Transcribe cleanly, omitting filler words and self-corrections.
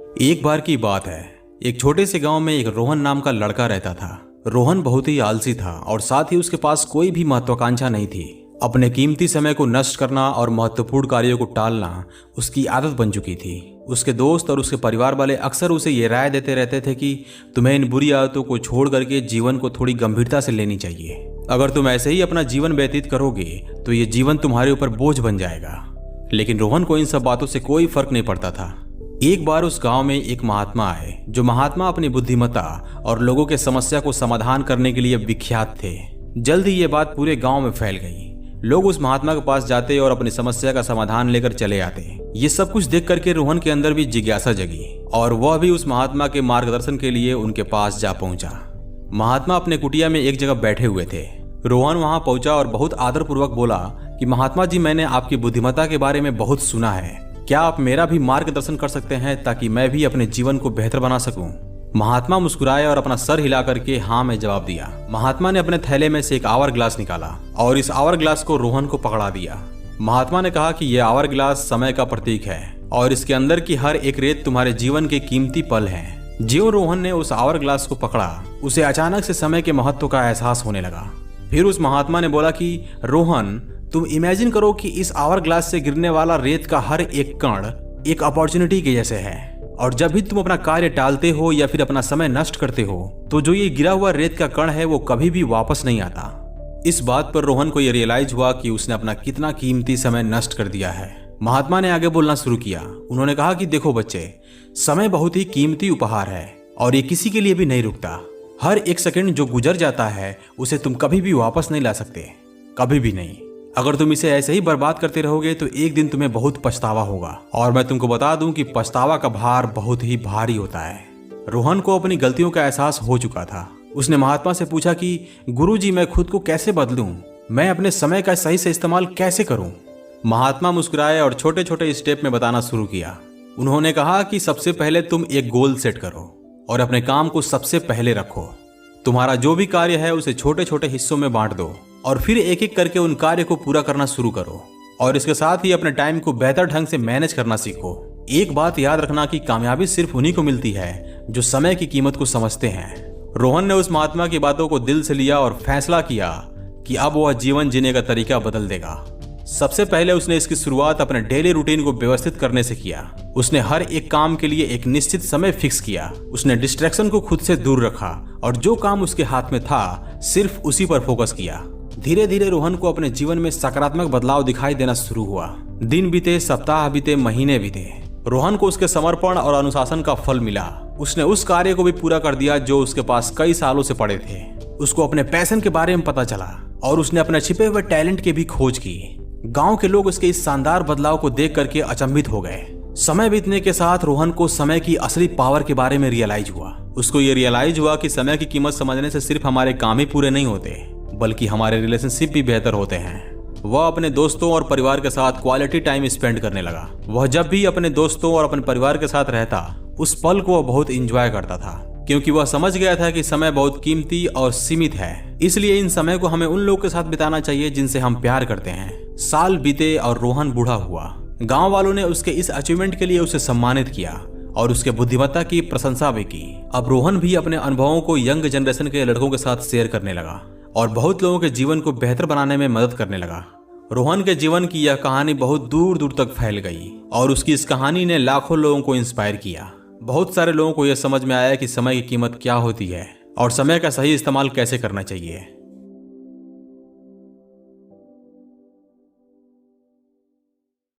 एक बार की बात है, एक छोटे से गांव में एक रोहन नाम का लड़का रहता था। रोहन बहुत ही आलसी था और साथ ही उसके पास कोई भी महत्वाकांक्षा नहीं थी। अपने कीमती समय को नष्ट करना और महत्वपूर्ण कार्यों को टालना उसकी आदत बन चुकी थी। उसके दोस्त और उसके परिवार वाले अक्सर उसे ये राय देते रहते थे कि तुम्हें इन बुरी आदतों को छोड़ करके जीवन को थोड़ी गंभीरता से लेनी चाहिए। अगर तुम ऐसे ही अपना जीवन व्यतीत करोगे तो ये जीवन तुम्हारे ऊपर बोझ बन जाएगा। लेकिन रोहन को इन सब बातों से कोई फर्क नहीं पड़ता था। एक बार उस गांव में एक महात्मा आए, जो महात्मा अपनी बुद्धिमत्ता और लोगों के समस्या को समाधान करने के लिए विख्यात थे। जल्द ही ये बात पूरे गांव में फैल गई। लोग उस महात्मा के पास जाते और अपनी समस्या का समाधान लेकर चले आते। ये सब कुछ देख करके रोहन के अंदर भी जिज्ञासा जगी और वह भी उस महात्मा के मार्गदर्शन के लिए उनके पास जा पहुंचा। महात्मा अपने कुटिया में एक जगह बैठे हुए थे। रोहन वहां पहुंचा और बहुत आदरपूर्वक बोला कि महात्मा जी, मैंने आपकी बुद्धिमत्ता के बारे में बहुत सुना है। क्या आप मेरा भी मार्गदर्शन कर सकते हैं ताकि मैं भी अपने जीवन को बेहतर बना सकूं? महात्मा मुस्कुराए और अपना सर हिला करके हाँ में जवाब दिया। महात्मा ने अपने थैले में से एक आवर ग्लास निकाला और इस आवर ग्लास को रोहन को पकड़ा दिया। महात्मा ने कहा कि यह आवर ग्लास समय का प्रतीक है और इसके अंदर की हर एक रेत तुम्हारे जीवन के कीमती पल है। ज्यों रोहन ने उस आवर ग्लास को पकड़ा, उसे अचानक से समय के महत्व का एहसास होने लगा। फिर उस महात्मा ने बोला कि रोहन, तुम इमेजिन करो कि इस आवर ग्लास से गिरने वाला रेत का हर एक कण एक अपॉर्चुनिटी के जैसे है, और जब भी तुम अपना कार्य टालते हो या फिर अपना समय नष्ट करते हो तो जो ये गिरा हुआ रेत का कण है वो कभी भी वापस नहीं आता। इस बात पर रोहन को यह रियलाइज हुआ कि उसने अपना कितना कीमती समय नष्ट कर दिया है। महात्मा ने आगे बोलना शुरू किया। उन्होंने कहा कि देखो बच्चे, समय बहुत ही कीमती उपहार है और ये किसी के लिए भी नहीं रुकता। हर एक सेकंड जो गुजर जाता है उसे तुम कभी भी वापस नहीं ला सकते, कभी भी नहीं। अगर तुम इसे ऐसे ही बर्बाद करते रहोगे तो एक दिन तुम्हें बहुत पछतावा होगा, और मैं तुमको बता दूं कि पछतावा का भार बहुत ही भारी होता है। रोहन को अपनी गलतियों का एहसास हो चुका था। उसने महात्मा से पूछा कि गुरुजी, मैं खुद को कैसे बदलूं? मैं अपने समय का सही से इस्तेमाल कैसे करूं? महात्मा मुस्कुराए और छोटे छोटे स्टेप में बताना शुरू किया। उन्होंने कहा कि सबसे पहले तुम एक गोल सेट करो और अपने काम को सबसे पहले रखो। तुम्हारा जो भी कार्य है उसे छोटे छोटे हिस्सों में बांट दो और फिर एक एक करके उन कार्य को पूरा करना शुरू करो, और इसके साथ ही अपने टाइम को बेहतर ढंग से मैनेज करना सीखो। एक बात याद रखना कि कामयाबी सिर्फ उन्हीं को मिलती है जो समय की कीमत को समझते हैं। रोहन ने उस महात्मा की बातों को दिल से लिया और फैसला किया कि अब वह जीवन जीने का तरीका बदल देगा। सबसे पहले उसने इसकी शुरुआत अपने डेली रूटीन को व्यवस्थित करने से किया। उसने हर एक काम के लिए एक निश्चित समय फिक्स किया। उसने डिस्ट्रैक्शन को खुद से दूर रखा और जो काम उसके हाथ में था सिर्फ उसी पर फोकस किया। धीरे धीरे रोहन को अपने जीवन में सकारात्मक बदलाव दिखाई देना शुरू हुआ। दिन बीते, सप्ताह बीते, महीने बीते। रोहन को उसके समर्पण और अनुशासन का फल मिला। उसने उस कार्य को भी पूरा कर दिया जो उसके पास कई सालों से पड़े थे। उसको अपने पैशन के बारे में पता चला और उसने अपने छिपे हुए टैलेंट की भी खोज की। गांव के लोग उसके इस शानदार बदलाव को देख करके अचंभित हो गए। समय बीतने के साथ रोहन को समय की असली पावर के बारे में रियलाइज हुआ। उसको ये रियलाइज हुआ कि समय की कीमत समझने से सिर्फ हमारे काम ही पूरे नहीं होते, बल्कि हमारे रिलेशनशिप भी बेहतर होते हैं। वह अपने दोस्तों और परिवार के साथ क्वालिटी टाइम स्पेंड करने लगा। वह जब भी अपने दोस्तों और अपने परिवार के साथ रहता, उस पल को वह बहुत इंजॉय करता था, क्योंकि वह समझ गया था कि समय बहुत कीमती और सीमित है। इसलिए इन समय को हमें उन लोगों के साथ बिताना चाहिए जिनसे हम प्यार करते हैं। साल बीते और रोहन बूढ़ा हुआ। गांव वालों ने उसके इस अचीवमेंट के लिए उसे सम्मानित किया और उसके बुद्धिमत्ता की प्रशंसा भी की। अब रोहन भी अपने अनुभवों को यंग जनरेशन के लड़कों के साथ शेयर करने लगा और बहुत लोगों के जीवन को बेहतर बनाने में मदद करने लगा। रोहन के जीवन की यह कहानी बहुत दूर दूर तक फैल गई और उसकी इस कहानी ने लाखों लोगों को इंस्पायर किया। बहुत सारे लोगों को यह समझ में आया कि समय की कीमत क्या होती है और समय का सही इस्तेमाल कैसे करना चाहिए।